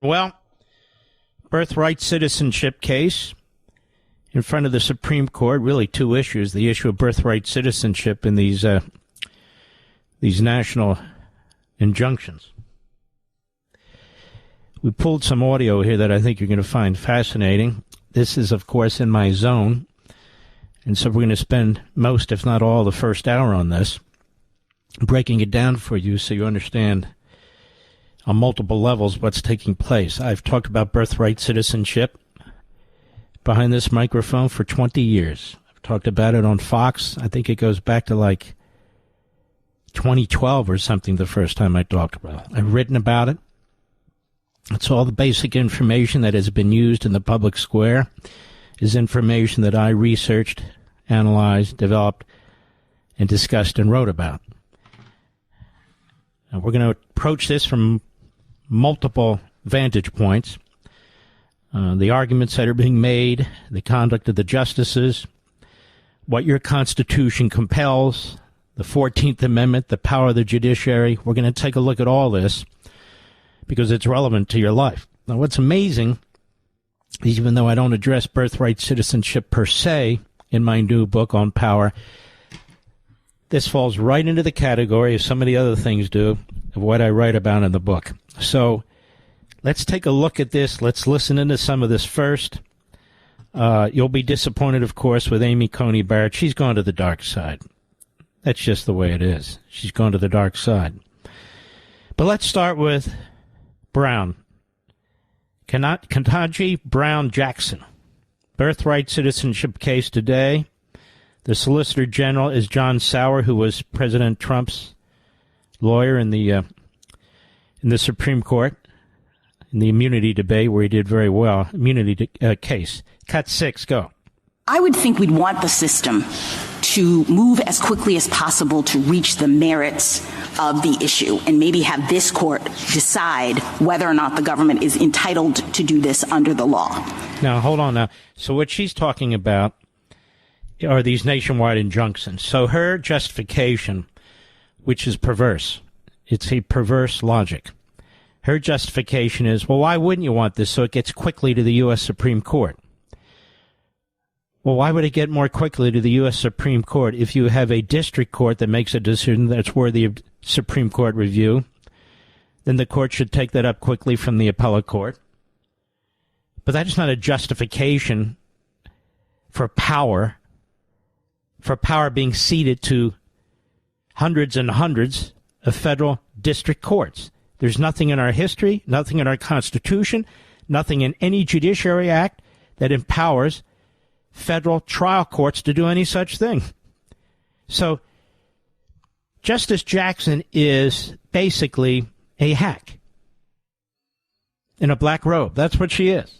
Well, birthright citizenship case in front of the Supreme Court. Really, two issues: the issue of birthright citizenship and these national injunctions. We pulled some audio here that I think you're going to find fascinating. This is, of course, in my zone, and so we're going to spend most, if not all, the first hour on this, breaking it down for you so you understand on multiple levels what's taking place. I've talked about birthright citizenship behind this microphone for 20 years. I've talked about it on Fox. I think it goes back to like 2012 or something the first time I talked about it. I've written about it. It's all the basic information that has been used in the public square is information that I researched, analyzed, developed, and discussed and wrote about. Now, we're going to approach this from multiple vantage points. The arguments that are being made, the conduct of the justices, what your Constitution compels, the 14th Amendment, the power of the judiciary. We're going to take a look at all this because it's relevant to your life. Now, what's amazing, even though I don't address birthright citizenship per se in my new book on power, this falls right into the category, as some of the other things do, of what I write about in the book. So let's take a look at this. Let's listen into some of this first. You'll be disappointed, of course, with Amy Coney Barrett. She's gone to the dark side. That's just the way it is. She's gone to the dark side. But let's start with Brown. Ketanji Brown Jackson. Birthright citizenship case today. The Solicitor General is John Sauer, who was President Trump's lawyer in the Supreme Court in the immunity debate, where he did very well. Immunity case. Cut 6, go. I would think we'd want the system to move as quickly as possible to reach the merits of the issue and maybe have this court decide whether or not the government is entitled to do this under the law. Now, hold on now. So what she's talking about are these nationwide injunctions. So her justification, which is perverse, it's a perverse logic. Her justification is, well, why wouldn't you want this so it gets quickly to the U.S. Supreme Court? Well, why would it get more quickly to the U.S. Supreme Court if you have a district court that makes a decision that's worthy of Supreme Court review? Then the court should take that up quickly from the appellate court. But that is not a justification for power being ceded to hundreds and hundreds of federal district courts. There's nothing in our history, nothing in our Constitution, nothing in any judiciary act that empowers federal trial courts to do any such thing. So Justice Jackson is basically a hack in a black robe. That's what she is.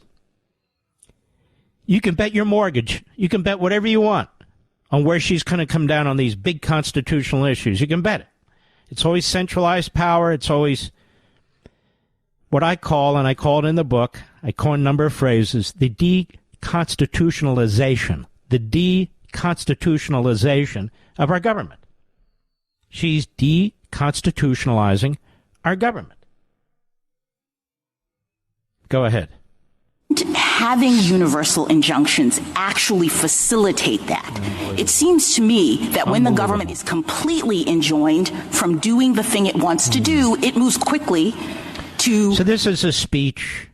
You can bet your mortgage. You can bet whatever you want on where she's going to come down on these big constitutional issues. You can bet it. It's always centralized power. It's always what I call, and I call it in the book, I coin a number of phrases, the deconstitutionalization of our government. She's deconstitutionalizing our government. Go ahead. Having universal injunctions actually facilitate that. It seems to me that when the government is completely enjoined from doing the thing it wants to do, it moves quickly to... So this is a speech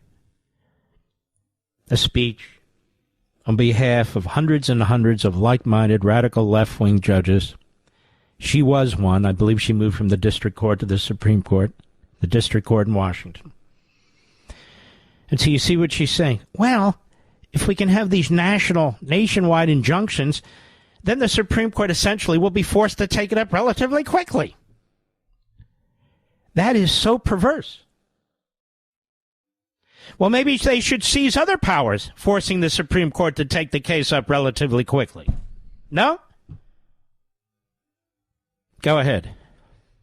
on behalf of hundreds and hundreds of like-minded radical left-wing judges. She was one. I believe she moved from the district court to the Supreme Court, the district court in Washington. And so you see what she's saying. Well, if we can have these nationwide injunctions, then the Supreme Court essentially will be forced to take it up relatively quickly. That is so perverse. Well, maybe they should seize other powers, forcing the Supreme Court to take the case up relatively quickly. No? Go ahead.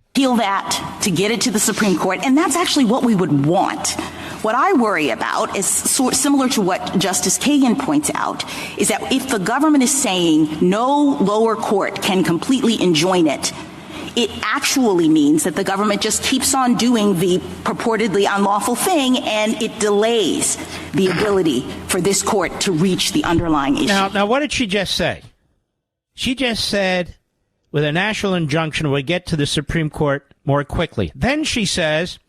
Appeal that to get it to the Supreme Court, and that's actually what we would want. What I worry about is similar to what Justice Kagan points out, is that if the government is saying no lower court can completely enjoin it, it actually means that the government just keeps on doing the purportedly unlawful thing, and it delays the ability for this court to reach the underlying issue. Now, what did she just say? She just said, with a national injunction, we'll get to the Supreme Court more quickly. Then she says,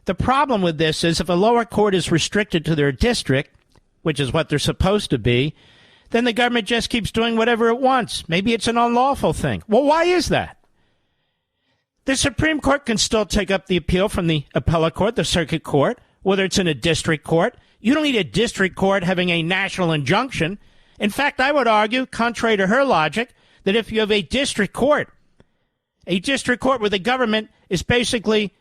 the problem with this is if a lower court is restricted to their district, which is what they're supposed to be, then the government just keeps doing whatever it wants. Maybe it's an unlawful thing. Well, why is that? The Supreme Court can still take up the appeal from the appellate court, the circuit court, whether it's in a district court. You don't need a district court having a national injunction. In fact, I would argue, contrary to her logic, that if you have a district court where the government is basically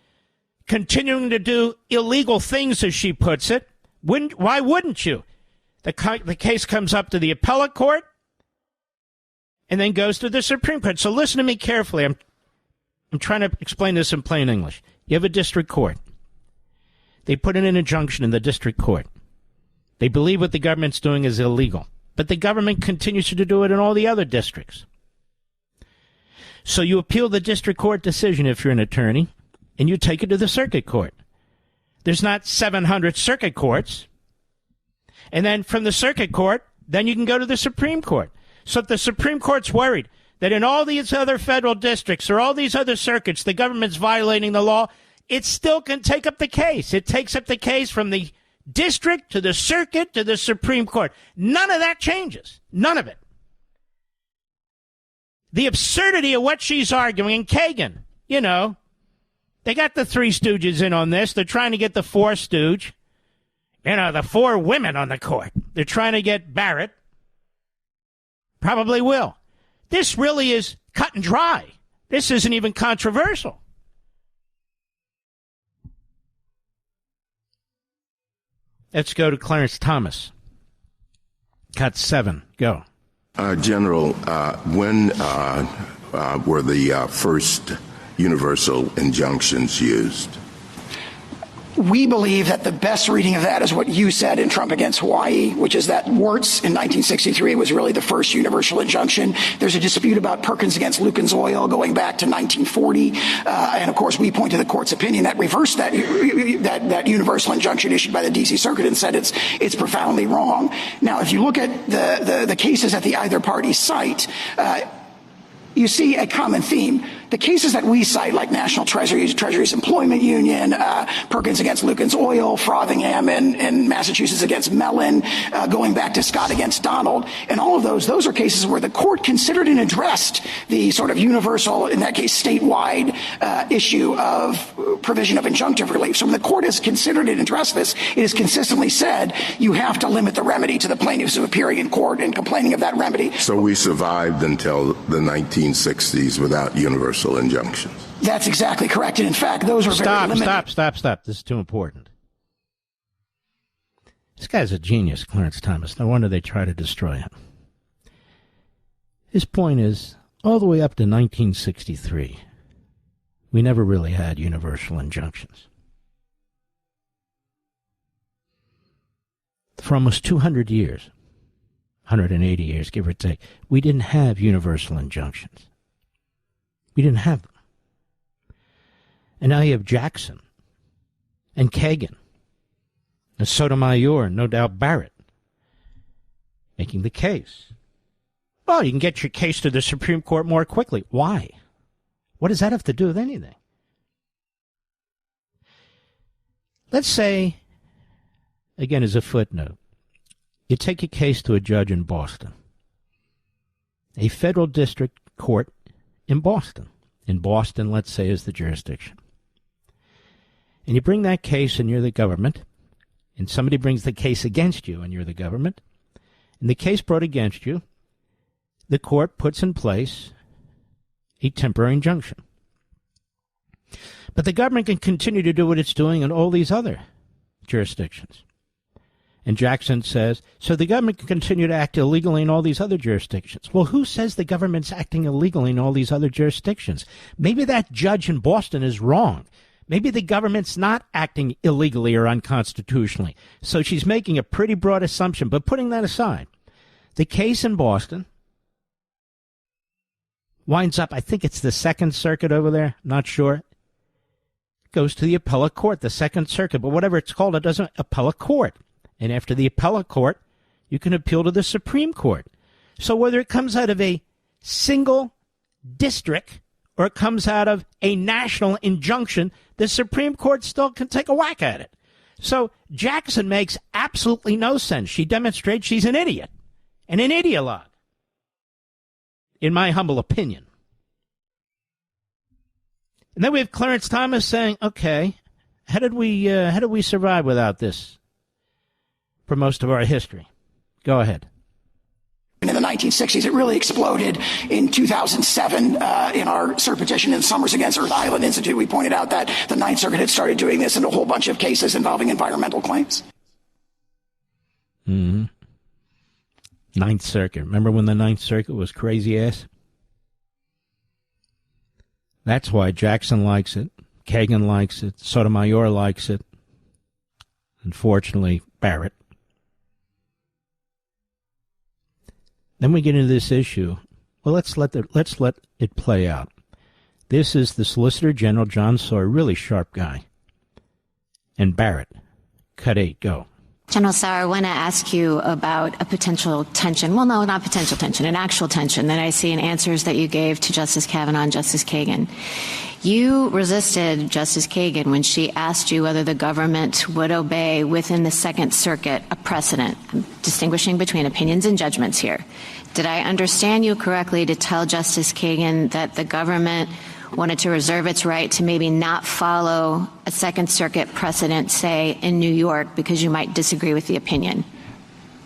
continuing to do illegal things, as she puts it, why wouldn't you? The case comes up to the appellate court and then goes to the Supreme Court. So listen to me carefully. I'm trying to explain this in plain English. You have a district court. They put in an injunction in the district court. They believe what the government's doing is illegal, but the government continues to do it in all the other districts. So you appeal the district court decision if you're an attorney, and you take it to the circuit court. There's not 700 circuit courts. And then from the circuit court, then you can go to the Supreme Court. So if the Supreme Court's worried that in all these other federal districts or all these other circuits, the government's violating the law, it still can take up the case. It takes up the case from the district to the circuit to the Supreme Court. None of that changes. None of it. The absurdity of what she's arguing, and Kagan, they got the three stooges in on this. They're trying to get the fourth stooge. The four women on the court. They're trying to get Barrett. Probably will. This really is cut and dry. This isn't even controversial. Let's go to Clarence Thomas. Cut 7. Go. General, when were the first universal injunctions used? We believe that the best reading of that is what you said in Trump against Hawaii, which is that Wirtz in 1963 was really the first universal injunction. There's a dispute about Perkins against Lucan's Oil going back to 1940. And of course, we point to the court's opinion that reversed that universal injunction issued by the D.C. Circuit and said it's profoundly wrong. Now, if you look at the cases that the either party cite, you see a common theme. The cases that we cite, like National Treasury's Employment Union, Perkins against Lucan's Oil, Frothingham in Massachusetts against Mellon, going back to Scott against Donald, and all of those are cases where the court considered and addressed the sort of universal, in that case, statewide issue of provision of injunctive relief. So when the court has considered and addressed this, it has consistently said you have to limit the remedy to the plaintiffs who appearing in court and complaining of that remedy. So we survived until the 1960s without universal injunctions. That's exactly correct. And in fact, those are very limited. Stop. This is too important. This guy's a genius, Clarence Thomas. No wonder they try to destroy him. His point is, all the way up to 1963, we never really had universal injunctions. For almost 200 years, 180 years, give or take, we didn't have universal injunctions. We didn't have them. And now you have Jackson and Kagan and Sotomayor and no doubt Barrett making the case. Well, you can get your case to the Supreme Court more quickly. Why? What does that have to do with anything? Let's say, again as a footnote, you take a case to a judge in Boston, a federal district court in Boston. In Boston, let's say, is the jurisdiction. And you bring that case and you're the government, and somebody brings the case against you and you're the government, and the case brought against you, the court puts in place a temporary injunction. But the government can continue to do what it's doing in all these other jurisdictions. And Jackson says, so the government can continue to act illegally in all these other jurisdictions. Well, who says the government's acting illegally in all these other jurisdictions? Maybe that judge in Boston is wrong. Maybe the government's not acting illegally or unconstitutionally. So she's making a pretty broad assumption. But putting that aside, the case in Boston winds up, I think it's the Second Circuit over there, not sure. Goes to the appellate court, the Second Circuit, but whatever it's called, it doesn't appellate court. And after the appellate court, you can appeal to the Supreme Court. So whether it comes out of a single district or it comes out of a national injunction, the Supreme Court still can take a whack at it. So Jackson makes absolutely no sense. She demonstrates she's an idiot and an ideologue, in my humble opinion. And then we have Clarence Thomas saying, okay, how did we survive without this for most of our history? Go ahead. In the 1960s, it really exploded in 2007 in our cert petition in Summers against Earth Island Institute. We pointed out that the Ninth Circuit had started doing this in a whole bunch of cases involving environmental claims. Mm-hmm. Ninth Circuit. Remember when the Ninth Circuit was crazy ass? That's why Jackson likes it, Kagan likes it, Sotomayor likes it. Unfortunately, Barrett. Then we get into this issue. Well, let's let it play out. This is the Solicitor General, John Sawyer, really sharp guy. And Barrett. Cut 8, go. General Sauer, I want to ask you about a potential tension. Well, no, not potential tension, an actual tension that I see in answers that you gave to Justice Kavanaugh and Justice Kagan. You resisted Justice Kagan when she asked you whether the government would obey within the Second Circuit a precedent. I'm distinguishing between opinions and judgments here. Did I understand you correctly to tell Justice Kagan that the government wanted to reserve its right to maybe not follow a Second Circuit precedent, say, in New York, because you might disagree with the opinion?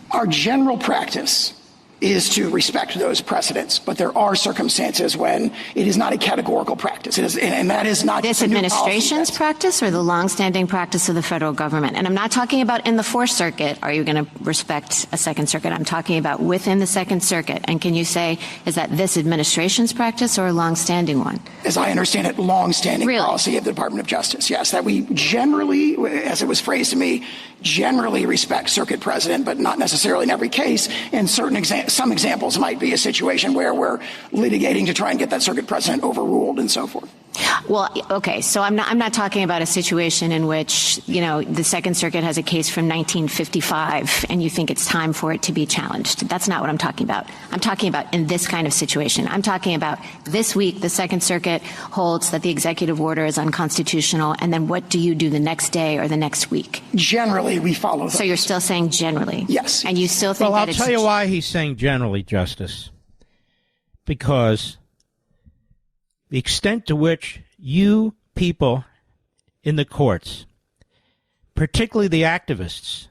Our general practice is to respect those precedents, but there are circumstances when it is not a categorical practice. It is, and that is not this administration's practice or the longstanding practice of the federal government. And I'm not talking about in the Fourth Circuit, are you going to respect a Second Circuit? I'm talking about within the Second Circuit. And can you say, is that this administration's practice or a longstanding one? As I understand it, longstanding policy of the Department of Justice. Yes, that we generally, as it was phrased to me, generally respect circuit precedent, but not necessarily in every case. And some examples might be a situation where we're litigating to try and get that circuit precedent overruled and so forth. Well, okay, so I'm not talking about a situation in which, you know, the Second Circuit has a case from 1955 and you think it's time for it to be challenged. That's not what I'm talking about. I'm talking about in this kind of situation. I'm talking about this week the Second Circuit holds that the executive order is unconstitutional, and then what do you do the next day or the next week? Generally, we follow those. So you're still saying generally? Yes. And you still think that it's... Well, I'll tell you why he's saying generally, Justice. Because the extent to which you people in the courts, particularly the activists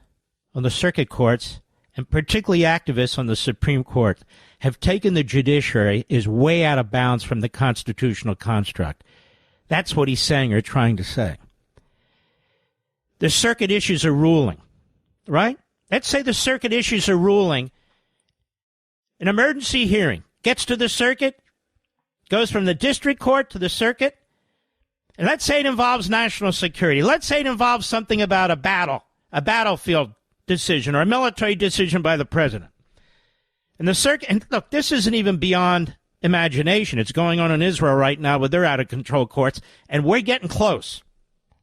on the circuit courts, and particularly activists on the Supreme Court, have taken the judiciary is way out of bounds from the constitutional construct. That's what he's saying or trying to say. The circuit issues a ruling, right? Let's say the circuit issues a ruling. An emergency hearing gets to the circuit, goes from the district court to the circuit, and let's say it involves national security. Let's say it involves something about a battlefield decision or a military decision by the president. And the circuit, and look, this isn't even beyond imagination. It's going on in Israel right now with their out-of-control courts, and we're getting close.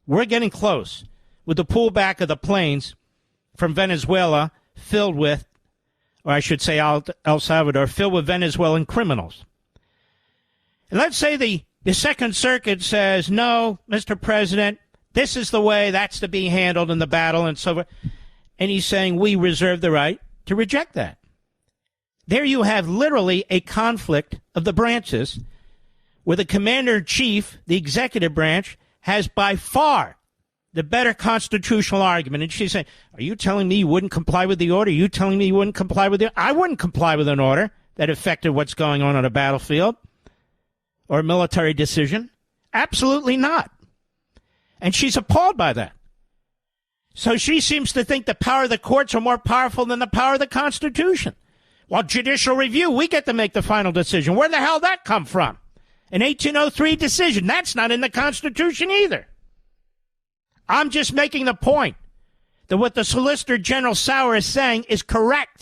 We're getting close with the pullback of the planes from Venezuela filled with, or I should say El Salvador, filled with Venezuelan criminals. And let's say the Second Circuit says, no, Mr. President, this is the way that's to be handled in the battle and so forth. And he's saying we reserve the right to reject that. There you have literally a conflict of the branches where the commander-in-chief, the executive branch, has by far the better constitutional argument. And she's saying, are you telling me you wouldn't comply with the order? Are you telling me you wouldn't comply with the... I wouldn't comply with an order that affected what's going on a battlefield or a military decision. Absolutely not. And she's appalled by that. So she seems to think the power of the courts are more powerful than the power of the Constitution. Well, judicial review, we get to make the final decision. Where the hell did that come from? An 1803 decision. That's not in the Constitution either. I'm just making the point that what the Solicitor General Sauer is saying is correct.